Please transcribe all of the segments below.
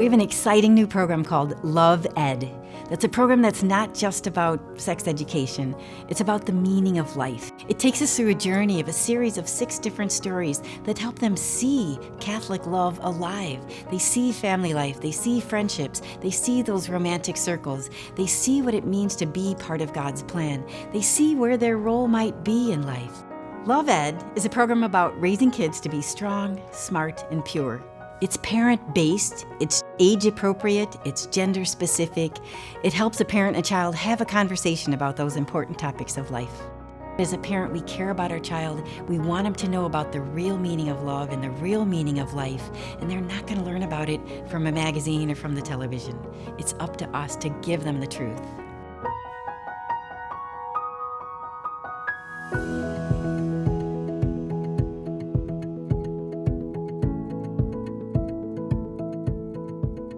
We have an exciting new program called LoveEd. That's a program that's not just about sex education. It's about the meaning of life. It takes us through a journey of a series of 6 different stories that help them see Catholic love alive. They see family life, they see friendships, they see those romantic circles, they see what it means to be part of God's plan. They see where their role might be in life. LoveEd is a program about raising kids to be strong, smart, and pure. It's parent-based, it's age-appropriate, it's gender-specific. It helps a parent and child have a conversation about those important topics of life. As a parent, we care about our child. We want them to know about the real meaning of love and the real meaning of life, and they're not going to learn about it from a magazine or from the television. It's up to us to give them the truth.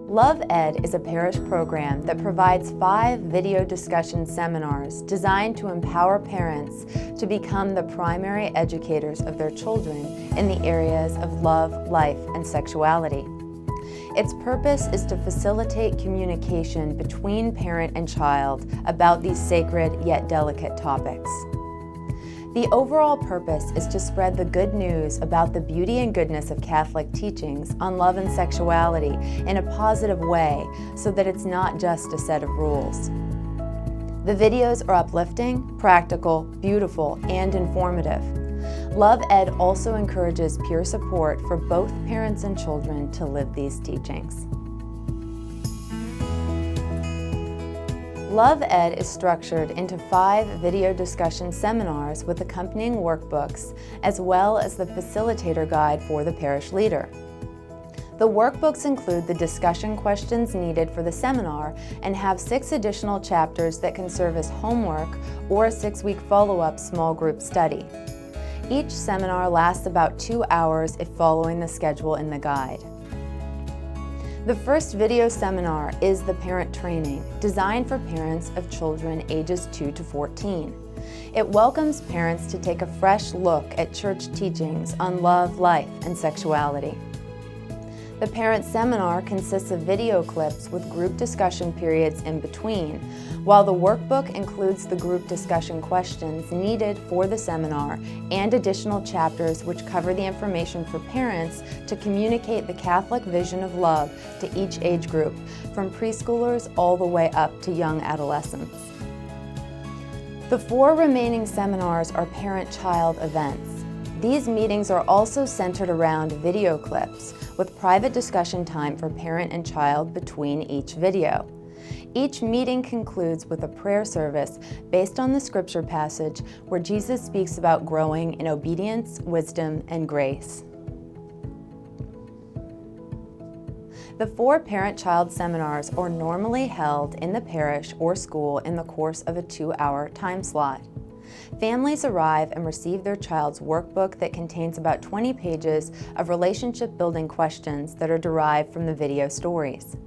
LoveEd is a parish program that provides 5 video discussion seminars designed to empower parents to become the primary educators of their children in the areas of love, life, and sexuality. Its purpose is to facilitate communication between parent and child about these sacred yet delicate topics. The overall purpose is to spread the good news about the beauty and goodness of Catholic teachings on love and sexuality in a positive way so that it's not just a set of rules. The videos are uplifting, practical, beautiful, and informative. LoveEd also encourages peer support for both parents and children to live these teachings. LoveEd is structured into 5 video discussion seminars with accompanying workbooks, as well as the facilitator guide for the parish leader. The workbooks include the discussion questions needed for the seminar and have 6 additional chapters that can serve as homework or a 6-week follow-up small group study. Each seminar lasts about 2 hours if following the schedule in the guide. The first video seminar is the parent training, designed for parents of children ages 2 to 14. It welcomes parents to take a fresh look at church teachings on love, life, and sexuality. The parent seminar consists of video clips with group discussion periods in between, while the workbook includes the group discussion questions needed for the seminar and additional chapters which cover the information for parents to communicate the Catholic vision of love to each age group, from preschoolers all the way up to young adolescents. The 4 remaining seminars are parent-child events. These meetings are also centered around video clips, with private discussion time for parent and child between each video. Each meeting concludes with a prayer service based on the scripture passage where Jesus speaks about growing in obedience, wisdom, and grace. The 4 parent-child seminars are normally held in the parish or school in the course of a 2-hour time slot. Families arrive and receive their child's workbook that contains about 20 pages of relationship-building questions that are derived from the video stories.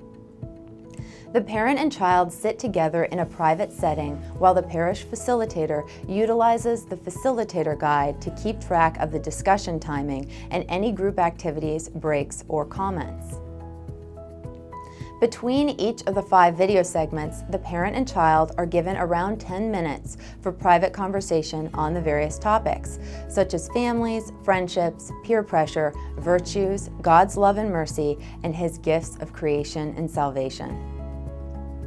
The parent and child sit together in a private setting while the parish facilitator utilizes the facilitator guide to keep track of the discussion timing and any group activities, breaks, or comments. Between each of the 5 video segments, the parent and child are given around 10 minutes for private conversation on the various topics, such as families, friendships, peer pressure, virtues, God's love and mercy, and His gifts of creation and salvation.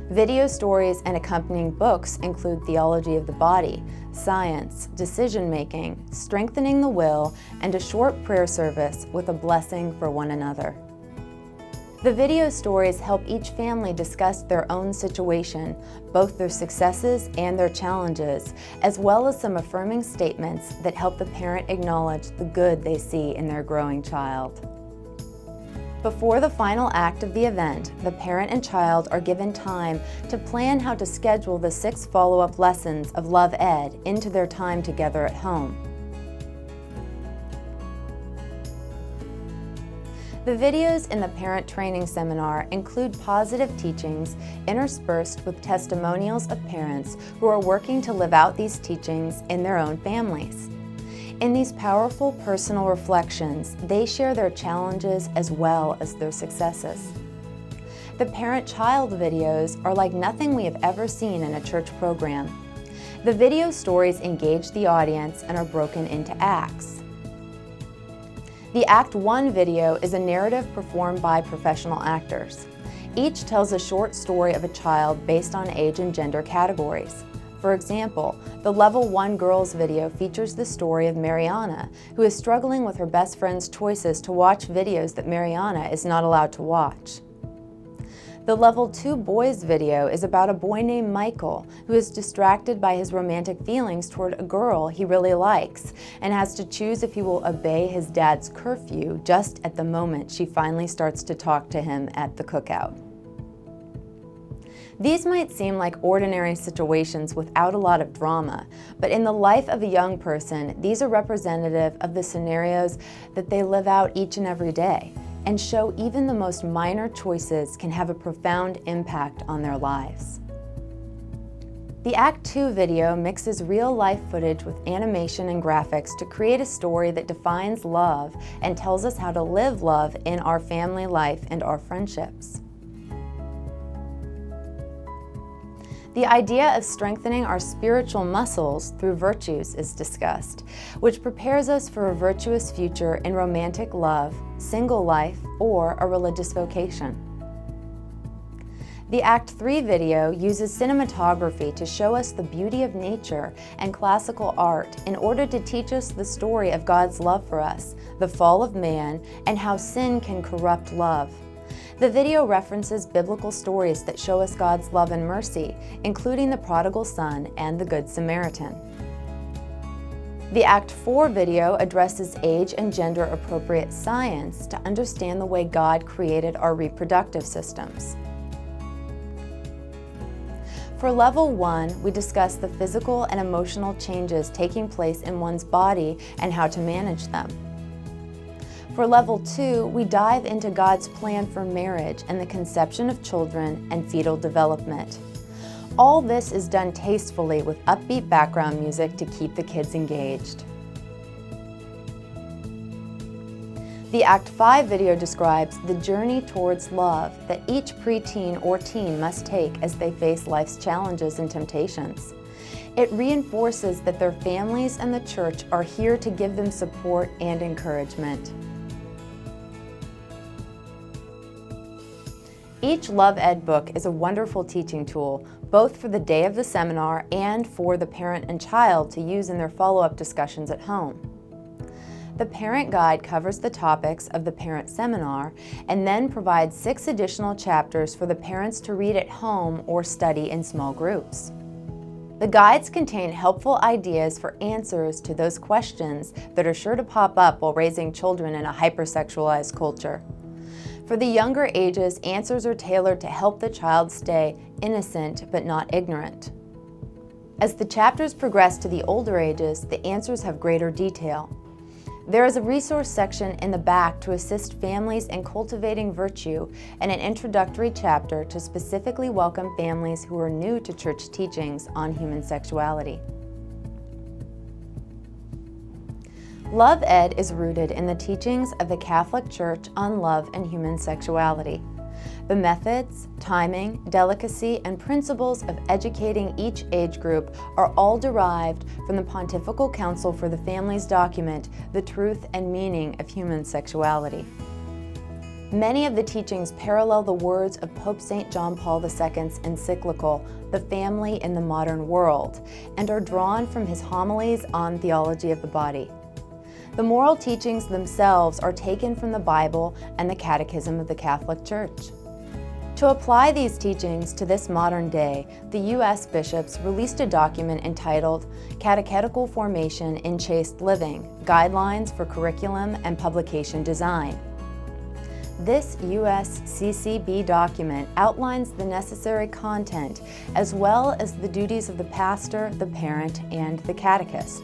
Video stories and accompanying books include theology of the body, science, decision-making, strengthening the will, and a short prayer service with a blessing for one another. The video stories help each family discuss their own situation, both their successes and their challenges, as well as some affirming statements that help the parent acknowledge the good they see in their growing child. Before the final act of the event, the parent and child are given time to plan how to schedule the 6 follow-up lessons of LoveEd into their time together at home. The videos in the parent training seminar include positive teachings interspersed with testimonials of parents who are working to live out these teachings in their own families. In these powerful personal reflections, they share their challenges as well as their successes. The parent-child videos are like nothing we have ever seen in a church program. The video stories engage the audience and are broken into acts. The Act 1 video is a narrative performed by professional actors. Each tells a short story of a child based on age and gender categories. For example, the Level 1 Girls video features the story of Mariana, who is struggling with her best friend's choices to watch videos that Mariana is not allowed to watch. The Level 2 Boys video is about a boy named Michael who is distracted by his romantic feelings toward a girl he really likes and has to choose if he will obey his dad's curfew just at the moment she finally starts to talk to him at the cookout. These might seem like ordinary situations without a lot of drama, but in the life of a young person, these are representative of the scenarios that they live out each and every day, and show even the most minor choices can have a profound impact on their lives. The Act 2 video mixes real-life footage with animation and graphics to create a story that defines love and tells us how to live love in our family life and our friendships. The idea of strengthening our spiritual muscles through virtues is discussed, which prepares us for a virtuous future in romantic love, single life, or a religious vocation. The Act 3 video uses cinematography to show us the beauty of nature and classical art in order to teach us the story of God's love for us, the fall of man, and how sin can corrupt love. The video references biblical stories that show us God's love and mercy, including the prodigal son and the Good Samaritan. The Act 4 video addresses age and gender appropriate science to understand the way God created our reproductive systems. For Level 1, we discuss the physical and emotional changes taking place in one's body and how to manage them. For Level 2, we dive into God's plan for marriage and the conception of children and fetal development. All this is done tastefully with upbeat background music to keep the kids engaged. The Act 5 video describes the journey towards love that each preteen or teen must take as they face life's challenges and temptations. It reinforces that their families and the church are here to give them support and encouragement. Each LoveEd book is a wonderful teaching tool, both for the day of the seminar and for the parent and child to use in their follow-up discussions at home. The parent guide covers the topics of the parent seminar and then provides 6 additional chapters for the parents to read at home or study in small groups. The guides contain helpful ideas for answers to those questions that are sure to pop up while raising children in a hypersexualized culture. For the younger ages, answers are tailored to help the child stay innocent but not ignorant. As the chapters progress to the older ages, the answers have greater detail. There is a resource section in the back to assist families in cultivating virtue and an introductory chapter to specifically welcome families who are new to church teachings on human sexuality. LoveEd is rooted in the teachings of the Catholic Church on love and human sexuality. The methods, timing, delicacy, and principles of educating each age group are all derived from the Pontifical Council for the Family's document, The Truth and Meaning of Human Sexuality. Many of the teachings parallel the words of Pope St. John Paul II's encyclical, The Family in the Modern World, and are drawn from his homilies on theology of the body. The moral teachings themselves are taken from the Bible and the Catechism of the Catholic Church. To apply these teachings to this modern day, the U.S. bishops released a document entitled Catechetical Formation in Chaste Living, Guidelines for Curriculum and Publication Design. This USCCB document outlines the necessary content as well as the duties of the pastor, the parent, and the catechist.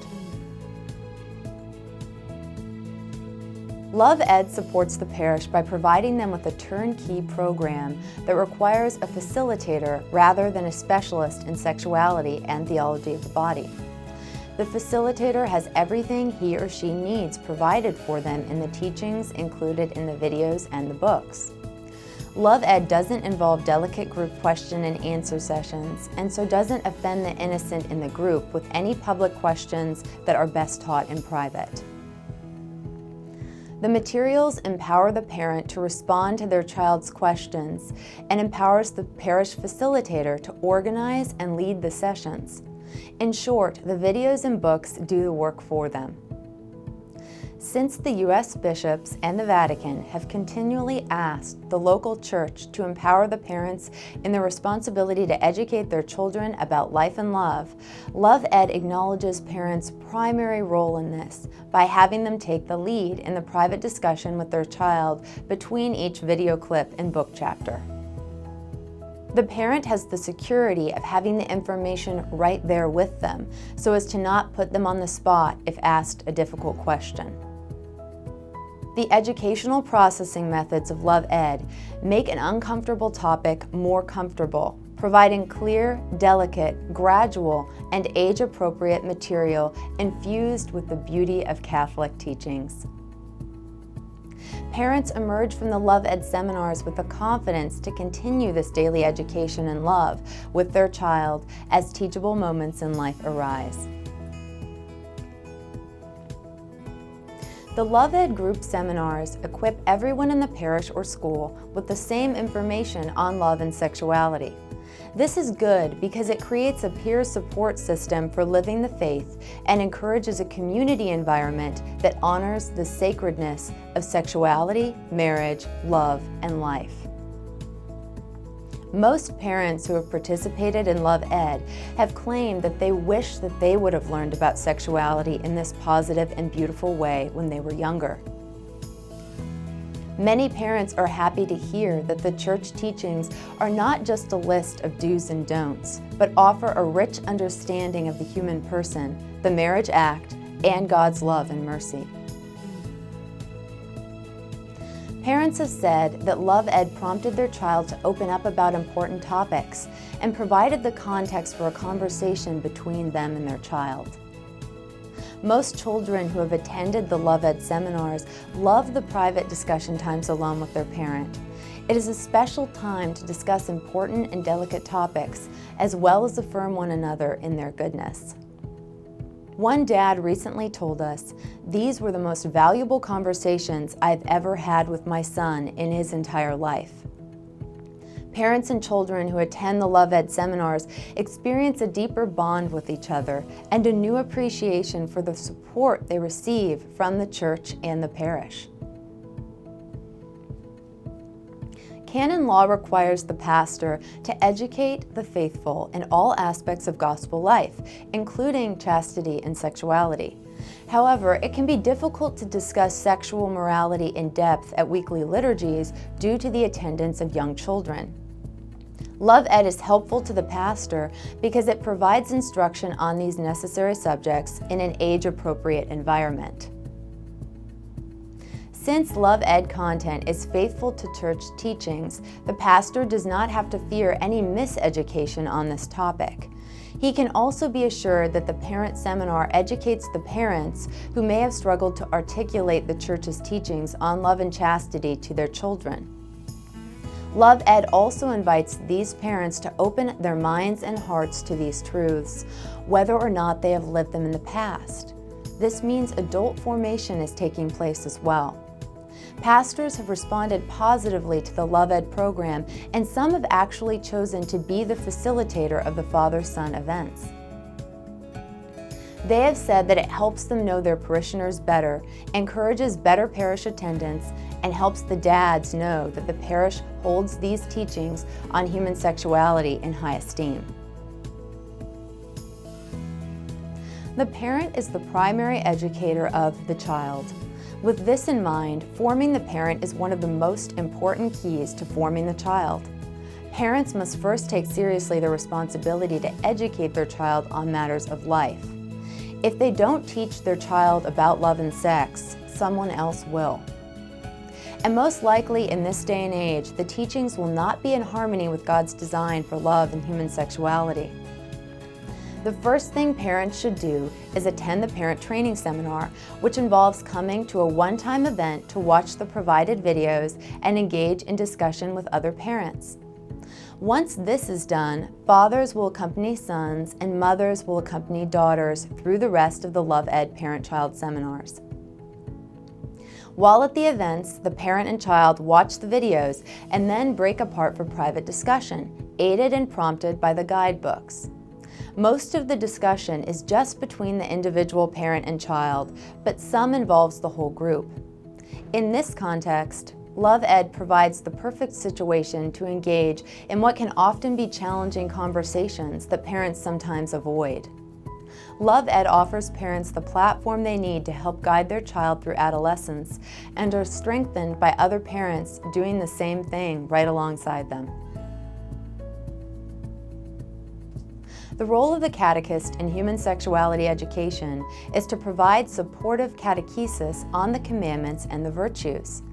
LoveEd supports the parish by providing them with a turnkey program that requires a facilitator rather than a specialist in sexuality and theology of the body. The facilitator has everything he or she needs provided for them in the teachings included in the videos and the books. LoveEd doesn't involve delicate group question and answer sessions, and so doesn't offend the innocent in the group with any public questions that are best taught in private. The materials empower the parent to respond to their child's questions and empowers the parish facilitator to organize and lead the sessions. In short, the videos and books do the work for them. Since the U.S. bishops and the Vatican have continually asked the local church to empower the parents in the responsibility to educate their children about life and love, LoveEd acknowledges parents' primary role in this by having them take the lead in the private discussion with their child between each video clip and book chapter. The parent has the security of having the information right there with them so as to not put them on the spot if asked a difficult question. The educational processing methods of LoveEd make an uncomfortable topic more comfortable, providing clear, delicate, gradual, and age-appropriate material infused with the beauty of Catholic teachings. Parents emerge from the LoveEd seminars with the confidence to continue this daily education in love with their child as teachable moments in life arise. The LoveEd group seminars equip everyone in the parish or school with the same information on love and sexuality. This is good because it creates a peer support system for living the faith and encourages a community environment that honors the sacredness of sexuality, marriage, love, and life. Most parents who have participated in LoveEd have claimed that they wish that they would have learned about sexuality in this positive and beautiful way when they were younger. Many parents are happy to hear that the church teachings are not just a list of do's and don'ts, but offer a rich understanding of the human person, the marriage act, and God's love and mercy. Parents have said that LoveEd prompted their child to open up about important topics and provided the context for a conversation between them and their child. Most children who have attended the LoveEd seminars love the private discussion times alone with their parent. It is a special time to discuss important and delicate topics, as well as affirm one another in their goodness. One dad recently told us, "These were the most valuable conversations I've ever had with my son in his entire life." Parents and children who attend the LoveEd seminars experience a deeper bond with each other and a new appreciation for the support they receive from the church and the parish. Canon law requires the pastor to educate the faithful in all aspects of gospel life, including chastity and sexuality. However, it can be difficult to discuss sexual morality in depth at weekly liturgies due to the attendance of young children. LoveEd is helpful to the pastor because it provides instruction on these necessary subjects in an age-appropriate environment. Since LoveEd content is faithful to church teachings, the pastor does not have to fear any miseducation on this topic. He can also be assured that the parent seminar educates the parents who may have struggled to articulate the church's teachings on love and chastity to their children. LoveEd also invites these parents to open their minds and hearts to these truths, whether or not they have lived them in the past. This means adult formation is taking place as well. Pastors have responded positively to the LoveEd program, and some have actually chosen to be the facilitator of the Father-Son events. They have said that it helps them know their parishioners better, encourages better parish attendance, and helps the dads know that the parish holds these teachings on human sexuality in high esteem. The parent is the primary educator of the child. With this in mind, forming the parent is one of the most important keys to forming the child. Parents must first take seriously their responsibility to educate their child on matters of life. If they don't teach their child about love and sex, someone else will. And most likely in this day and age, the teachings will not be in harmony with God's design for love and human sexuality. The first thing parents should do is attend the parent training seminar, which involves coming to a one-time event to watch the provided videos and engage in discussion with other parents. Once this is done, fathers will accompany sons and mothers will accompany daughters through the rest of the LoveEd parent-child seminars. While at the events, the parent and child watch the videos and then break apart for private discussion, aided and prompted by the guidebooks. Most of the discussion is just between the individual parent and child, but some involves the whole group. In this context, LoveEd provides the perfect situation to engage in what can often be challenging conversations that parents sometimes avoid. LoveEd offers parents the platform they need to help guide their child through adolescence and are strengthened by other parents doing the same thing right alongside them. The role of the catechist in human sexuality education is to provide supportive catechesis on the commandments and the virtues.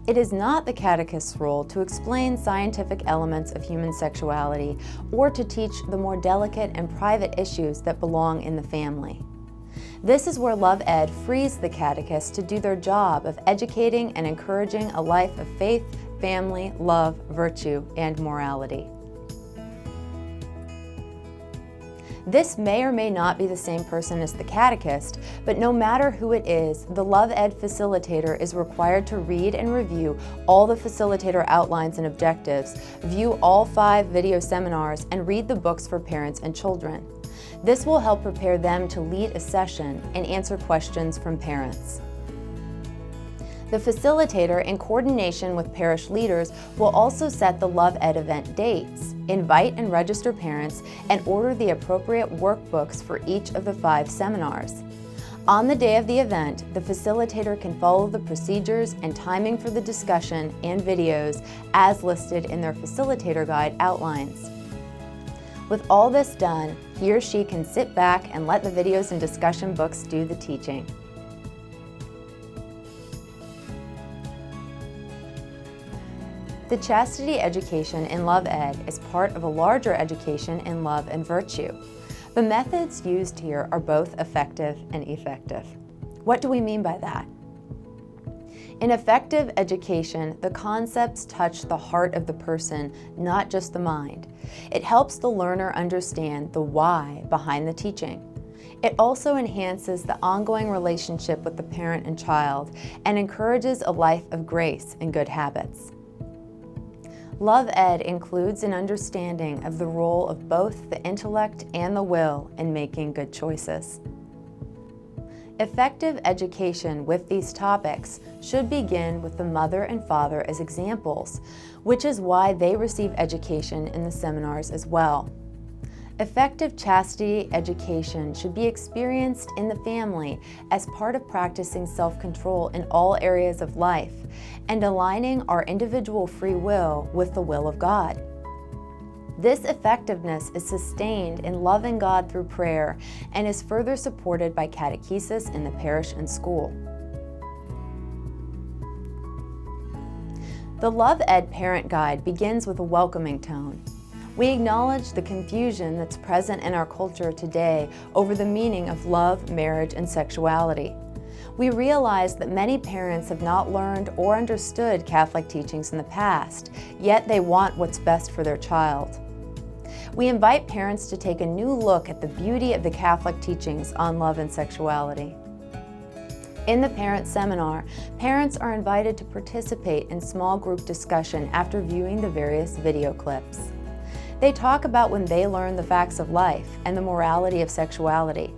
It is not the catechist's role to explain scientific elements of human sexuality or to teach the more delicate and private issues that belong in the family. This is where LoveEd frees the catechist to do their job of educating and encouraging a life of faith, family, love, virtue, and morality. This may or may not be the same person as the catechist, but no matter who it is, the LoveEd facilitator is required to read and review all the facilitator outlines and objectives, view all 5 video seminars, and read the books for parents and children. This will help prepare them to lead a session and answer questions from parents. The facilitator, in coordination with parish leaders, will also set the LoveEd event dates, invite and register parents, and order the appropriate workbooks for each of the 5 seminars. On the day of the event, the facilitator can follow the procedures and timing for the discussion and videos as listed in their facilitator guide outlines. With all this done, he or she can sit back and let the videos and discussion books do the teaching. The chastity education in LoveEd is part of a larger education in love and virtue. The methods used here are both effective and effective. What do we mean by that? In effective education, the concepts touch the heart of the person, not just the mind. It helps the learner understand the why behind the teaching. It also enhances the ongoing relationship with the parent and child and encourages a life of grace and good habits. LoveEd includes an understanding of the role of both the intellect and the will in making good choices. Effective education with these topics should begin with the mother and father as examples, which is why they receive education in the seminars as well. Effective chastity education should be experienced in the family as part of practicing self-control in all areas of life and aligning our individual free will with the will of God. This effectiveness is sustained in loving God through prayer and is further supported by catechesis in the parish and school. The LoveEd Parent Guide begins with a welcoming tone. We acknowledge the confusion that's present in our culture today over the meaning of love, marriage, and sexuality. We realize that many parents have not learned or understood Catholic teachings in the past, yet they want what's best for their child. We invite parents to take a new look at the beauty of the Catholic teachings on love and sexuality. In the parent seminar, parents are invited to participate in small group discussion after viewing the various video clips. They talk about when they learned the facts of life and the morality of sexuality.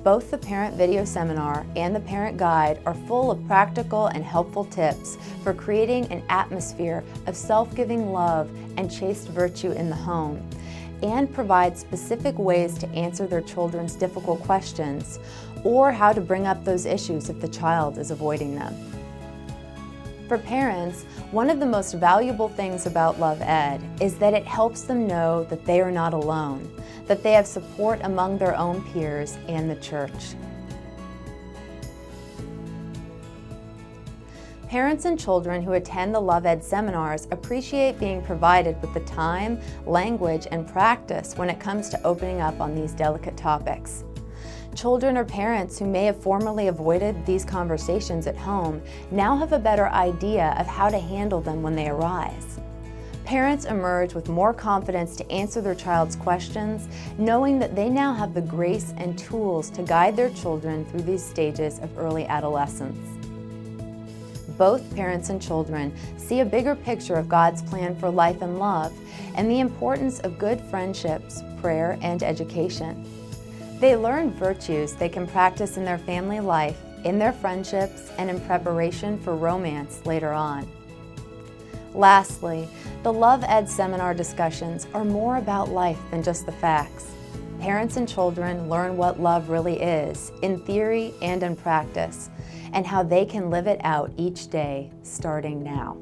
Both the parent video seminar and the parent guide are full of practical and helpful tips for creating an atmosphere of self-giving love and chaste virtue in the home, and provide specific ways to answer their children's difficult questions or how to bring up those issues if the child is avoiding them. For parents, one of the most valuable things about LoveEd is that it helps them know that they are not alone, that they have support among their own peers and the Church. Parents and children who attend the LoveEd seminars appreciate being provided with the time, language, and practice when it comes to opening up on these delicate topics. Children or parents who may have formerly avoided these conversations at home now have a better idea of how to handle them when they arise. Parents emerge with more confidence to answer their child's questions, knowing that they now have the grace and tools to guide their children through these stages of early adolescence. Both parents and children see a bigger picture of God's plan for life and love and the importance of good friendships, prayer, and education. They learn virtues they can practice in their family life, in their friendships, and in preparation for romance later on. Lastly, the LoveEd seminar discussions are more about life than just the facts. Parents and children learn what love really is, in theory and in practice, and how they can live it out each day, starting now.